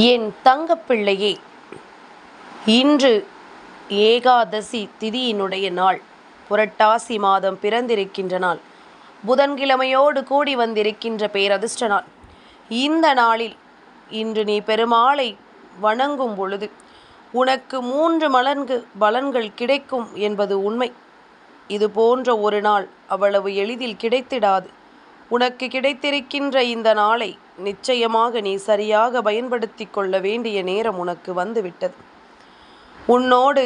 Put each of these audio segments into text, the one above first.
என் தங்கப்பிள்ளையே, இன்று ஏகாதசி திதியினுடைய நாள். புரட்டாசி மாதம் பிறந்திருக்கின்ற நாள். புதன்கிழமையோடு கூடி வந்திருக்கின்ற பேரதிர்ஷ்ட நாள். இந்த நாளில் இன்று நீ பெருமாளை வணங்கும் பொழுது உனக்கு 3 பலன்கள் கிடைக்கும் என்பது உண்மை. இது போன்ற ஒரு நாள் அவ்வளவு எளிதில் கிடைத்திடாது. உனக்கு கிடைத்திருக்கின்ற இந்த நாளை நிச்சயமாக நீ சரியாக பயன்படுத்தி கொள்ள வேண்டிய நேரம் உனக்கு வந்துவிட்டது. உன்னோடு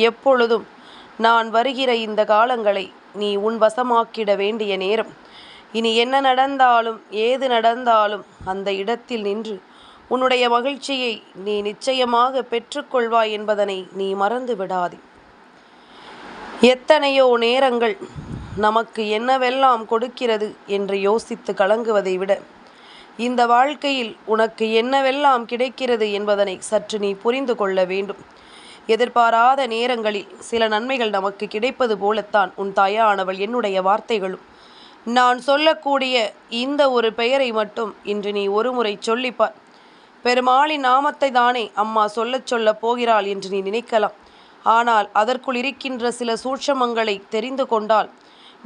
எப்பொழுதும் நான் வருகிற இந்த காலங்களை நீ உன் வசமாக்கிட வேண்டிய நேரம். இனி என்ன நடந்தாலும் ஏது நடந்தாலும் அந்த இடத்தில் நின்று உன்னுடைய மகிழ்ச்சியை நீ நிச்சயமாக பெற்றுக்கொள்வாய் என்பதனை நீ மறந்து விடாதே. எத்தனையோ நேரங்கள் நமக்கு என்னவெல்லாம் கொடுக்கிறது என்று யோசித்து கலங்குவதை விட இந்த வாழ்க்கையில் உனக்கு என்னவெல்லாம் கிடைக்கிறது என்பதனை சற்று நீ புரிந்து கொள்ள வேண்டும். எதிர்பாராத நேரங்களில் சில நன்மைகள் நமக்கு கிடைப்பது போலத்தான் உன் தாயானவள் என்னுடைய வார்த்தைகளும். நான் சொல்லக்கூடிய இந்த ஒரு பெயரை மட்டும் இன்று நீ ஒருமுறை சொல்லிப்பார். பெருமாளின் நாமத்தை தானே அம்மா சொல்லப் போகிறாள் என்று நீ நினைக்கலாம். ஆனால் அதற்குள் இருக்கின்ற சில சூட்சமங்களை தெரிந்து கொண்டால்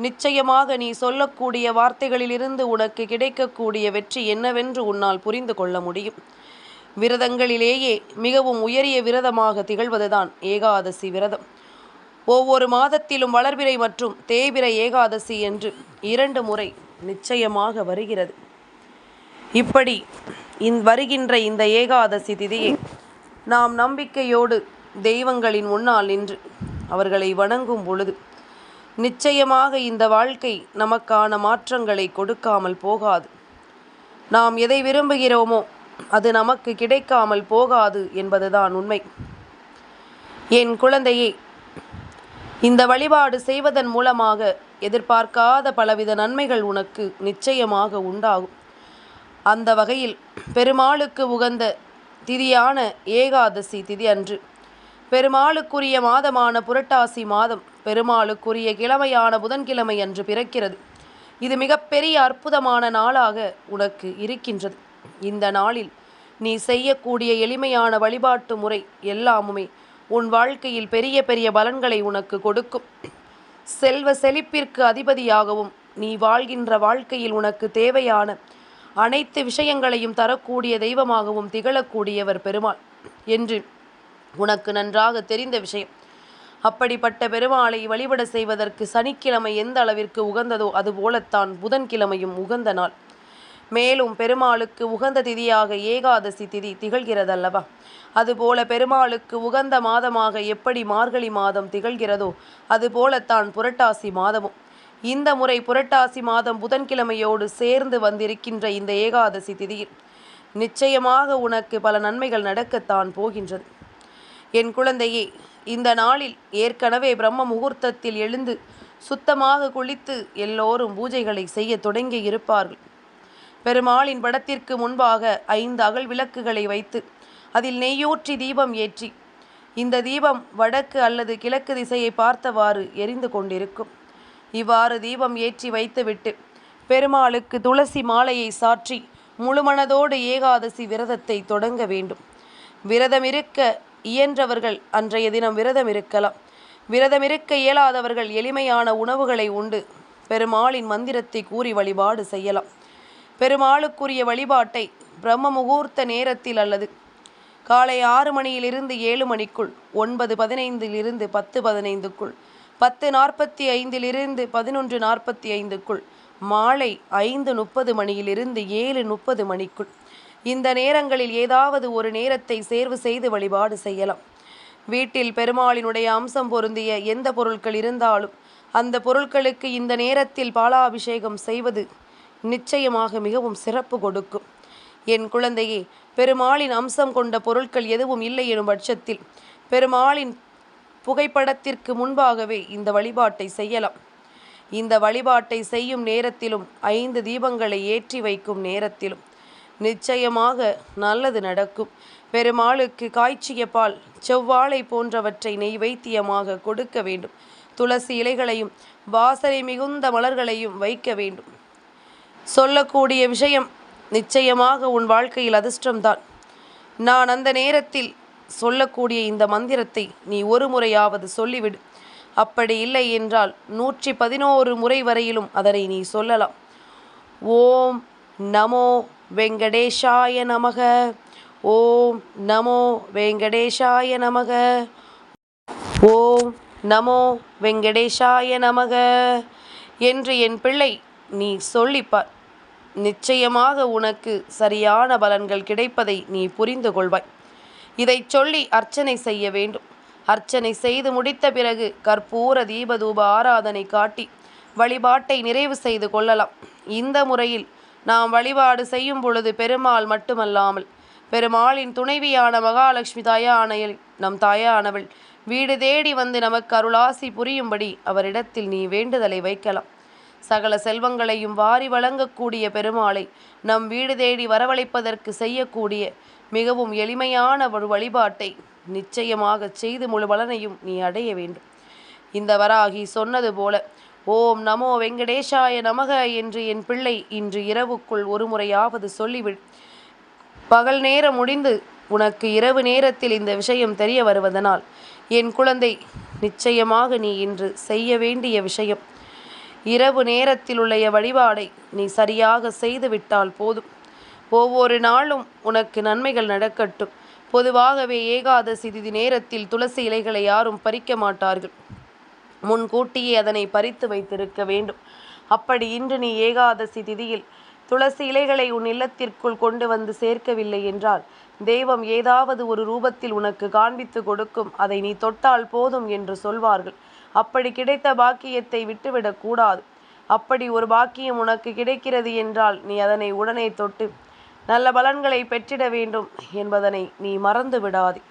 நிச்சயமாக நீ சொல்லக்கூடிய வார்த்தைகளிலிருந்து உனக்கு கிடைக்கக்கூடிய வெற்றி என்னவென்று உன்னால் புரிந்து கொள்ள முடியும். விரதங்களிலேயே மிகவும் உயரிய விரதமாக திகழ்வதுதான் ஏகாதசி விரதம். ஒவ்வொரு மாதத்திலும் வளர்பிறை மற்றும் தேய்பிறை ஏகாதசி என்று 2 முறை நிச்சயமாக வருகிறது. இப்படி வருகின்ற இந்த ஏகாதசி திதியை நாம் நம்பிக்கையோடு தெய்வங்களின் முன்னால் நின்று அவர்களை வணங்கும் பொழுது நிச்சயமாக இந்த வாழ்க்கை நமக்கான மாற்றங்களை கொடுக்காமல் போகாது. நாம் எதை விரும்புகிறோமோ அது நமக்கு கிடைக்காமல் போகாது என்பதுதான் உண்மை. என் குழந்தையே, இந்த வழிபாடு செய்வதன் மூலமாக எதிர்பார்க்காத பலவித நன்மைகள் உனக்கு நிச்சயமாக உண்டாகும். அந்த வகையில் பெருமாளுக்கு உகந்த திதியான ஏகாதசி திதி அன்று பெருமாளுக்குரிய மாதமான புரட்டாசி மாதம் பெருமாளுக்குரிய கிழமையான புதன்கிழமை அன்று பிறக்கிறது. இது மிகப்பெரிய அற்புதமான நாளாக உனக்கு இருக்கின்றது. இந்த நாளில் நீ செய்யக்கூடிய எளிமையான வழிபாட்டு முறை எல்லாமுமே உன் வாழ்க்கையில் பெரிய பெரிய பலன்களை உனக்கு கொடுக்கும். செல்வ செழிப்பிற்கு அதிபதியாகவும் நீ வாழ்கின்ற வாழ்க்கையில் உனக்கு தேவையான அனைத்து விஷயங்களையும் தரக்கூடிய தெய்வமாகவும் திகழக்கூடியவர் பெருமாள் என்று உனக்கு நன்றாக தெரிந்த விஷயம். அப்படிப்பட்ட பெருமாளை வழிபட செய்வதற்கு சனிக்கிழமை எந்த அளவிற்கு உகந்ததோ அதுபோலத்தான் புதன்கிழமையும் உகந்த நாள். மேலும் பெருமாளுக்கு உகந்த திதியாக ஏகாதசி திதி திகழ்கிறதல்லவா, அதுபோல பெருமாளுக்கு உகந்த மாதமாக எப்படி மார்கழி மாதம் திகழ்கிறதோ அதுபோலத்தான் புரட்டாசி மாதமும். இந்த முறை புரட்டாசி மாதம் புதன்கிழமையோடு சேர்ந்து வந்திருக்கின்ற இந்த ஏகாதசி திதியில் நிச்சயமாக உனக்கு பல நன்மைகள் நடக்கத்தான் போகின்றது. என் குழந்தையே, இந்த நாளில் ஏற்கனவே பிரம்ம முகூர்த்தத்தில் எழுந்து சுத்தமாக குளித்து எல்லோரும் பூஜைகளை செய்ய தொடங்கி இருப்பார்கள். பெருமாளின் படத்திற்கு முன்பாக 5 அகல் விளக்குகளை வைத்து அதில் நெய்யூற்றி தீபம் ஏற்றி இந்த தீபம் வடக்கு அல்லது கிழக்கு திசையை பார்த்தவாறு எரிந்து கொண்டிருக்கும். இவ்வாறு தீபம் ஏற்றி வைத்துவிட்டு பெருமாளுக்கு துளசி மாலையை சாற்றி முழுமனதோடு ஏகாதசி விரதத்தை தொடங்க வேண்டும். விரதம் இருக்க இயன்றவர்கள் அன்றைய தினம் விரதம் இருக்கலாம். விரதம் இருக்க இயலாதவர்கள் எளிமையான உணவுகளை உண்டு பெருமாளின் மந்திரத்தை கூறி வழிபாடு செய்யலாம். பெருமாளுக்குரிய வழிபாட்டை பிரம்ம முகூர்த்த நேரத்தில் அல்லது காலை 6 மணியிலிருந்து 7 மணிக்குள், 9:15 10:15க்குள், 10:45 11:45க்குள், மாலை 5:30 மணியிலிருந்து 7:30 மணிக்குள் இந்த நேரங்களில் ஏதாவது ஒரு நேரத்தை தேர்வு செய்து வழிபாடு செய்யலாம். வீட்டில் பெருமாளினுடைய அம்சம் பொருந்திய எந்த பொருட்கள் இருந்தாலும் அந்த பொருட்களுக்கு இந்த நேரத்தில் பாலாபிஷேகம் செய்வது நிச்சயமாக மிகவும் சிறப்பு கொடுக்கும். என் குழந்தையே, பெருமாளின் அம்சம் கொண்ட பொருட்கள் எதுவும் இல்லை எனும் பட்சத்தில் பெருமாளின் புகைப்படத்திற்கு முன்பாகவே இந்த வழிபாட்டை செய்யலாம். இந்த வழிபாட்டை செய்யும் நேரத்திலும் 5 தீபங்களை ஏற்றி வைக்கும் நேரத்திலும் நிச்சயமாக நல்லது நடக்கும். பெருமாளுக்கு காய்ச்சிய பால், செவ்வாழை போன்றவற்றை நெய்வேத்தியமாக கொடுக்க வேண்டும். துளசி இலைகளையும் வாசனை மிகுந்த மலர்களையும் வைக்க வேண்டும். சொல்லக்கூடிய விஷயம் நிச்சயமாக உன் வாழ்க்கையில் அதிர்ஷ்டம்தான். நான் அந்த நேரத்தில் சொல்லக்கூடிய இந்த மந்திரத்தை நீ ஒரு முறையாவது சொல்லிவிடு. அப்படி இல்லை என்றால் 111 முறை வரையிலும் அதனை நீ சொல்லலாம். ஓம் நமோ வெங்கடேஷாய நமக, ஓம் நமோ வெங்கடேஷாய நமக, ஓம் நமோ வெங்கடேஷாய நமக என்று என் பிள்ளை நீ சொல்லிப்பார். நிச்சயமாக உனக்கு சரியான பலன்கள் கிடைப்பதை நீ புரிந்து கொள்வாய். இதை சொல்லி அர்ச்சனை செய்ய வேண்டும். அர்ச்சனை செய்து முடித்த பிறகு கற்பூர தீபதூப ஆராதனை காட்டி வழிபாட்டை நிறைவு செய்து கொள்ளலாம். இந்த முறையில் நாம் வழிபாடு செய்யும் பொழுது பெருமாள் மட்டுமல்லாமல் பெருமாளின் துணைவியான மகாலட்சுமி தாயானவள், நம் தாயானவள் வீடு தேடி வந்து நமக்கு அருளாசி புரியும்படி அவரிடத்தில் நீ வேண்டுதலை வைக்கலாம். சகல செல்வங்களையும் வாரி வழங்கக்கூடிய பெருமாளை நம் வீடு தேடி வரவழைப்பதற்கு செய்யக்கூடிய மிகவும் எளிமையான ஒரு வழிபாட்டை நிச்சயமாக செய்து முழு பலனையும் நீ அடைய வேண்டும். இந்த வராகி சொன்னது போல ஓம் நமோ வெங்கடேஷாய நமக என்று என் பிள்ளை இன்று இரவுக்குள் ஒரு முறையாவது சொல்லிவிடு. பகல் நேரம் முடிந்து உனக்கு இரவு நேரத்தில் இந்த விஷயம் தெரிய வருவதனால் என் குழந்தை, நிச்சயமாக நீ இன்று செய்ய வேண்டிய விஷயம், இரவு நேரத்தில் உள்ள வழிபாடை நீ சரியாக செய்துவிட்டால் போதும். ஒவ்வொரு நாளும் உனக்கு நன்மைகள் நடக்கட்டும். பொதுவாகவே ஏகாதசி திதி நேரத்தில் துளசி இலைகளை யாரும் பறிக்க மாட்டார்கள். முன்கூட்டியே அதனை பறித்து வைத்திருக்க வேண்டும். அப்படி இன்று நீ ஏகாதசி திதியில் துளசி இலைகளை உன் இல்லத்திற்குள் கொண்டு வந்து சேர்க்கவில்லை என்றால் தெய்வம் ஏதாவது ஒரு ரூபத்தில் உனக்கு காண்பித்து கொடுக்கும். அதை நீ தொட்டால் போதும் என்று சொல்வார்கள். அப்படி கிடைத்த பாக்கியத்தை விட்டுவிடக் கூடாது. அப்படி ஒரு பாக்கியம் உனக்கு கிடைக்கிறது என்றால் நீ அதனை உடனே தொட்டு நல்ல பலன்களை பெற்றிட வேண்டும் என்பதனை நீ மறந்து விடாதே.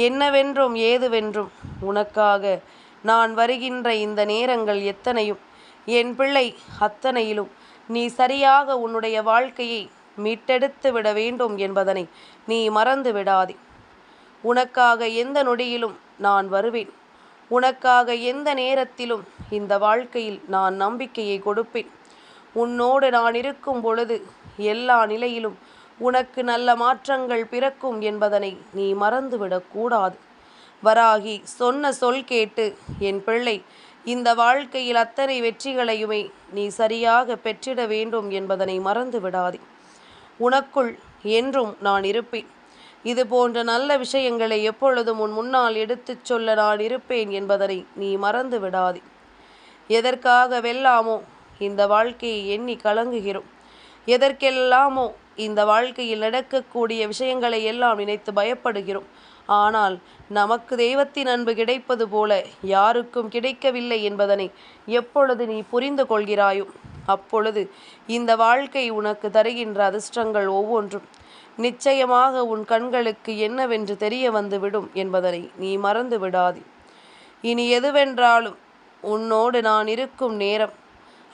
என்னவென்றும் ஏதுவென்றும் உனக்காக நான் வருகின்ற இந்த நேரங்கள் எத்தனையும் என் பிள்ளை, அத்தனையிலும் நீ சரியாக உன்னுடைய வாழ்க்கையை மீட்டெடுத்து விட வேண்டும் என்பதனை நீ மறந்து விடாதே. உனக்காக எந்த நொடியிலும் நான் வருவேன். உனக்காக எந்த நேரத்திலும் இந்த வாழ்க்கையில் நான் நம்பிக்கையை கொடுப்பேன். உன்னோடு நான் இருக்கும் பொழுது எல்லா நிலையிலும் உனக்கு நல்ல மாற்றங்கள் பிறக்கும் என்பதனை நீ மறந்துவிடக்கூடாது. வராகி சொன்ன சொல் கேட்டு என் பிள்ளை இந்த வாழ்க்கையில் அத்தனை வெற்றிகளையுமே நீ சரியாக பெற்றிட வேண்டும் என்பதனை மறந்து விடாதே. உனக்குள் என்றும் நான் இருப்பேன். இது போன்ற நல்ல விஷயங்களை எப்பொழுதும் உன் முன்னால் எடுத்துச் சொல்ல நான் இருப்பேன் என்பதனை நீ மறந்து விடாதே. எதற்காக வெல்லாமோ இந்த வாழ்க்கையை எண்ணி கலங்குகிறோம். எதற்கெல்லாமோ இந்த வாழ்க்கையில் நடக்கக்கூடிய விஷயங்களை எல்லாம் நினைத்து பயப்படுகிறோம். ஆனால் நமக்கு தெய்வத்தின் அன்பு கிடைப்பது போல யாருக்கும் கிடைக்கவில்லை என்பதனை எப்பொழுது நீ புரிந்து கொள்கிறாயோ அப்பொழுது இந்த வாழ்க்கை உனக்கு தருகின்ற அதிர்ஷ்டங்கள் ஒவ்வொன்றும் நிச்சயமாக உன் கண்களுக்கு என்னவென்று தெரிய வந்துவிடும் என்பதனை நீ மறந்து விடாதே. இனி எதுவென்றாலும் உன்னோடு நான் இருக்கும் நேரம்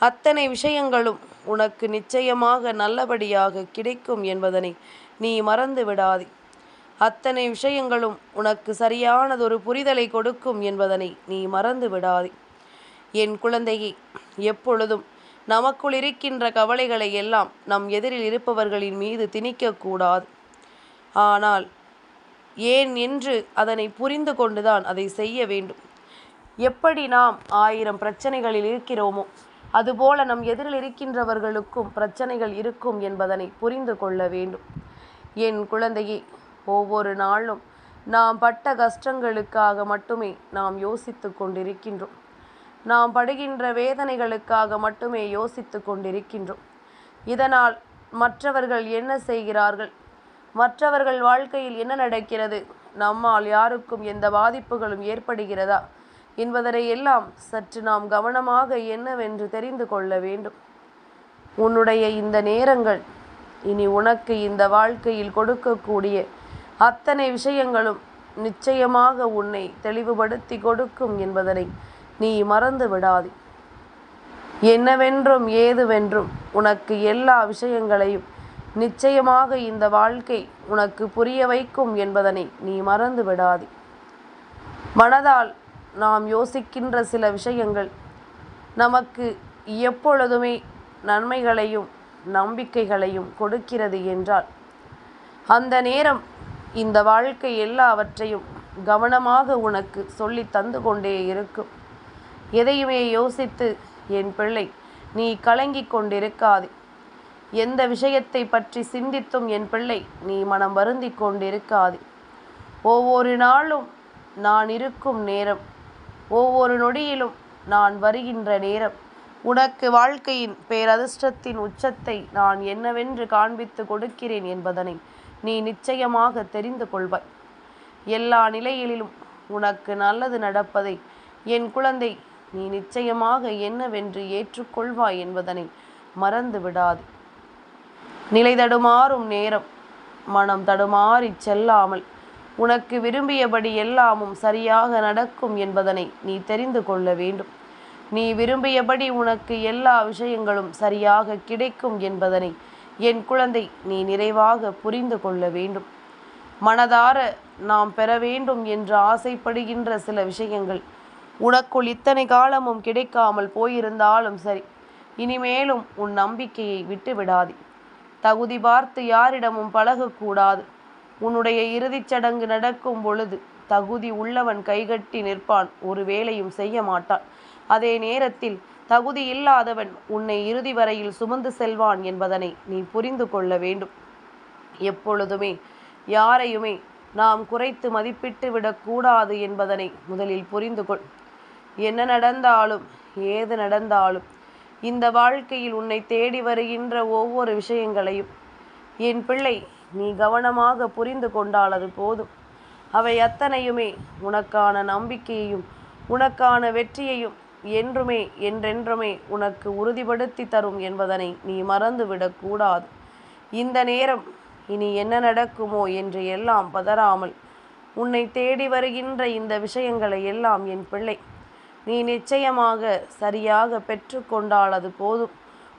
அத்தனை விஷயங்களும் உனக்கு நிச்சயமாக நல்லபடியாக கிடைக்கும் என்பதனை நீ மறந்து விடாதே. அத்தனை விஷயங்களும் உனக்கு சரியானதொரு புரிதலை கொடுக்கும் என்பதனை நீ மறந்து விடாதே. என் குழந்தையே, எப்பொழுதும் நமக்குள் இருக்கின்ற கவலைகளை எல்லாம் நம் எதிரில் இருப்பவர்களின் மீது திணிக்கக்கூடாது. ஆனால் ஏன் என்று அதனை புரிந்து கொண்டுதான் அதை செய்ய வேண்டும். எப்படி நாம் 1000 பிரச்சனைகளில் இருக்கிறோமோ அதுபோல நம் எதிரில் இருக்கின்றவர்களுக்கும் பிரச்சனைகள் இருக்கும் என்பதனை புரிந்து கொள்ள வேண்டும். என் குழந்தையே, ஒவ்வொரு நாளும் நாம் பட்ட கஷ்டங்களுக்காக மட்டுமே நாம் யோசித்து கொண்டிருக்கின்றோம். நாம் படுகின்ற வேதனைகளுக்காக மட்டுமே யோசித்து கொண்டிருக்கின்றோம். இதனால் மற்றவர்கள் என்ன செய்கிறார்கள், மற்றவர்கள் வாழ்க்கையில் என்ன நடக்கிறது, நம்மால் யாருக்கும் எந்த பாதிப்புகளும் ஏற்படுகிறதா என்பதனை எல்லாம் சற்று நாம் கவனமாக என்னவென்று தெரிந்து கொள்ள வேண்டும். உன்னுடைய இந்த நேரங்கள் இனி உனக்கு இந்த வாழ்க்கையில் கொடுக்கக்கூடிய அத்தனை விஷயங்களும் நிச்சயமாக உன்னை தெளிவுபடுத்தி கொடுக்கும் என்பதனை நீ மறந்து விடாதே. என்னவென்றும் ஏதுவென்றும் உனக்கு எல்லா விஷயங்களையும் நிச்சயமாக இந்த வாழ்க்கை உனக்கு புரிய வைக்கும் என்பதனை நீ மறந்து விடாதே. மனதால் நாம் யோசிக்கின்ற சில விஷயங்கள் நமக்கு எப்பொழுதுமே நன்மைகளையும் நம்பிக்கைகளையும் கொடுக்கிறது என்றால் அந்த நேரம் இந்த வாழ்க்கை எல்லாவற்றையும் கவனமாக உனக்கு சொல்லி தந்து கொண்டே இருக்கும். எதையுமே யோசித்து என் பிள்ளை நீ கலங்கிக் கொண்டிருக்காதே. எந்த விஷயத்தை பற்றி சிந்தித்தும் என் பிள்ளை நீ மனம் வருந்தி கொண்டிருக்காதே. ஒவ்வொரு நாளும் நான் இருக்கும் நேரம், ஒவ்வொரு நொடியிலும் நான் வருகின்ற நேரம் உனக்கு வாழ்க்கையின் பேரதிர்ஷ்டத்தின் உச்சத்தை நான் என்னவென்று காண்பித்து கொடுக்கிறேன் என்பதனை நீ நிச்சயமாக தெரிந்து கொள்வாய். எல்லா நிலைகளிலும் உனக்கு நல்லது நடப்பதை என் குழந்தை நீ நிச்சயமாக என்னவென்று ஏற்றுக்கொள்வாய் என்பதனை மறந்து விடாது. நிலை தடுமாறும் நேரம் மனம் தடுமாறி செல்லாமல் உனக்கு விரும்பியபடி எல்லாமும் சரியாக நடக்கும் என்பதனை நீ தெரிந்து கொள்ள வேண்டும். நீ விரும்பியபடி உனக்கு எல்லா விஷயங்களும் சரியாக கிடைக்கும் என்பதனை என் குழந்தை நீ நிறைவாக புரிந்து கொள்ள வேண்டும். மனதார நாம் பெற வேண்டும் என்று ஆசைப்படுகின்ற சில விஷயங்கள் உனக்குள் இத்தனை காலமும் கிடைக்காமல் போயிருந்தாலும் சரி, இனிமேலும் உன் நம்பிக்கையை விட்டு விடாதே. தகுதி பார்த்து யாரிடமும் பழகக்கூடாது. உன்னுடைய இறுதிச் சடங்கு நடக்கும் பொழுது தகுதி உள்ளவன் கைகட்டி நிற்பான், ஒரு வேலையும் செய்ய மாட்டான். அதே நேரத்தில் தகுதி இல்லாதவன் உன்னை இறுதி வரையில் சுமந்து செல்வான் என்பதனை நீ புரிந்து கொள்ள வேண்டும். எப்பொழுதுமே யாரையுமே நாம் குறைத்து மதிப்பிட்டு விடக்கூடாது என்பதனை முதலில் புரிந்து கொள். என்ன நடந்தாலும் ஏது நடந்தாலும் இந்த வாழ்க்கையில் உன்னை தேடி வருகின்ற ஒவ்வொரு விஷயங்களையும் என் பிள்ளை நீ கவனமாக புரிந்து கொண்டால் அது போதும். அவை அத்தனையுமே உனக்கான நம்பிக்கையையும் உனக்கான வெற்றியையும் என்றுமே என்றென்றுமே உனக்கு உறுதிப்படுத்தி தரும் என்பதனை நீ மறந்துவிடக்கூடாது. இந்த நேரம் இனி என்ன நடக்குமோ என்று எல்லாம் பதறாமல் உன்னை தேடி வருகின்ற இந்த விஷயங்களை எல்லாம் என் பிள்ளை நீ நிச்சயமாக சரியாக பெற்று கொண்டால் அது போதும்.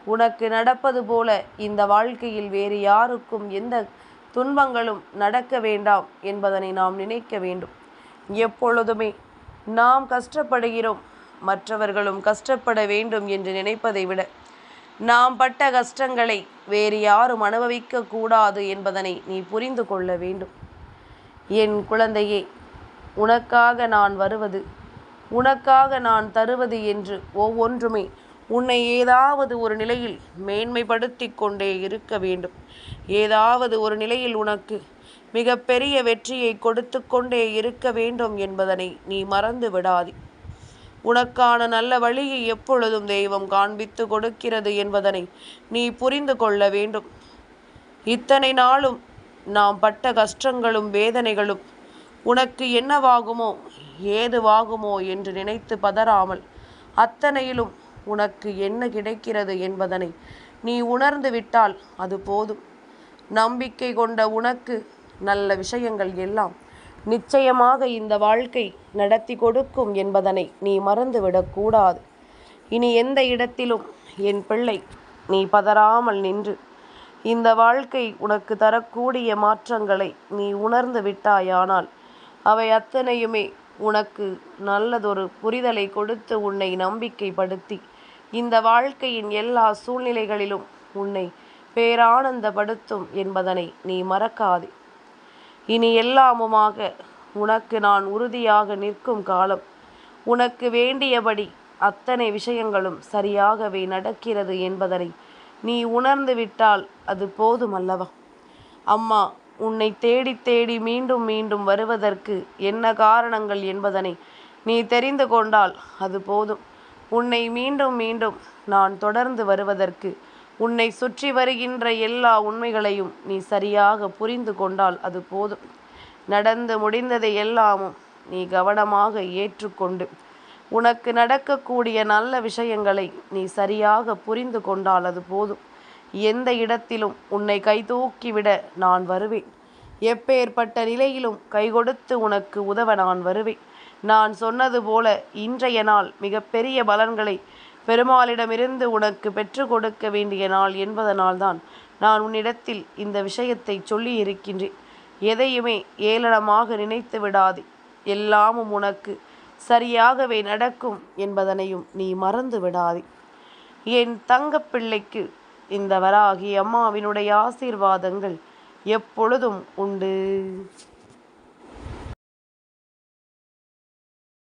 உனக்கு நடப்பது போல இந்த வாழ்க்கையில் வேறு யாருக்கும் எந்த துன்பங்களும் நடக்க வேண்டாம் என்பதனை நாம் நினைக்க வேண்டும். எப்பொழுதுமே நாம் கஷ்டப்படுகிறோம், மற்றவர்களும் கஷ்டப்பட வேண்டும் என்று நினைப்பதை விட நாம் பட்ட கஷ்டங்களை வேறு யாரும் அனுபவிக்க கூடாது என்பதனை நீ புரிந்து கொள்ள வேண்டும். என் குழந்தையே, உனக்காக நான் வருவது, உனக்காக நான் தருவது என்று ஒவ்வொன்றுமே உன்னை ஏதாவது ஒரு நிலையில் மேன்மைப்படுத்தி கொண்டே இருக்க வேண்டும். ஏதாவது ஒரு நிலையில் உனக்கு மிகப்பெரிய வெற்றியை கொடுத்து கொண்டே இருக்க வேண்டும் என்பதனை நீ மறந்து விடாதே. உனக்கான நல்ல வழியை எப்பொழுதும் தெய்வம் காண்பித்து கொடுக்கிறது என்பதனை நீ புரிந்து கொள்ள வேண்டும். இத்தனை நாளும் நாம் பட்ட கஷ்டங்களும் வேதனைகளும் உனக்கு என்னவாகுமோ ஏதுவாகுமோ என்று நினைத்து பதறாமல் அத்தனையிலும் உனக்கு என்ன கிடைக்கிறது என்பதனை நீ உணர்ந்து விட்டால் அது போதும். நம்பிக்கை கொண்ட உனக்கு நல்ல விஷயங்கள் எல்லாம் நிச்சயமாக இந்த வாழ்க்கை நடத்தி கொடுக்கும் என்பதனை நீ மறந்துவிடக்கூடாது. இனி எந்த இடத்திலும் என் பிள்ளை நீ பதறாமல் நின்று இந்த வாழ்க்கை உனக்கு தரக்கூடிய மாற்றங்களை நீ உணர்ந்து விட்டாயானால் அவை அத்தனையுமே உனக்கு நல்லதொரு புரிதலை கொடுத்து உன்னை நம்பிக்கைப்படுத்தி இந்த வாழ்க்கையின் எல்லா சூழ்நிலைகளிலும் உன்னை பேரானந்தப்படுத்தும் என்பதனை நீ மறக்காதே. இனி எல்லாமுமாக உனக்கு நான் உறுதியாக நிற்கும் காலம். உனக்கு வேண்டியபடி அத்தனை விஷயங்களும் சரியாகவே நடக்கிறது என்பதனை நீ உணர்ந்து விட்டால் அது போதுமல்லவா? அம்மா உன்னை தேடி தேடி மீண்டும் மீண்டும் வருவதற்கு என்ன காரணங்கள் என்பதனை நீ தெரிந்து கொண்டால் அது போதும். உன்னை மீண்டும் மீண்டும் நான் தொடர்ந்து வருவதற்கு உன்னை சுற்றி வருகின்ற எல்லா உண்மைகளையும் நீ சரியாக புரிந்து கொண்டால் அது போதும். நடந்து முடிந்ததை எல்லாமும் நீ கவனமாக ஏற்றுக்கொண்டு உனக்கு நடக்கக்கூடிய நல்ல விஷயங்களை நீ சரியாக புரிந்து கொண்டால் அது போதும். எந்த இடத்திலும் உன்னை கைதூக்கிவிட நான் வருவேன். எப்பேற்பட்ட நிலையிலும் கைகொடுத்து உனக்கு உதவ நான் வருவேன். நான் சொன்னது போல இன்றைய நாள் மிகப்பெரிய பலன்களை பெருமாளிடமிருந்து உனக்கு பெற்று கொடுக்க வேண்டிய நாள் என்பதனால்தான் நான் உன்னிடத்தில் இந்த விஷயத்தை சொல்லி இருக்கின்றேன். எதையுமே ஏளனமாக நினைத்து விடாதே. எல்லாமும் உனக்கு சரியாகவே நடக்கும் என்பதனையும் நீ மறந்து விடாதே. என் தங்கப்பிள்ளைக்கு இந்த வராகி அம்மாவினுடைய ஆசீர்வாதங்கள் எப்பொழுதும் உண்டு.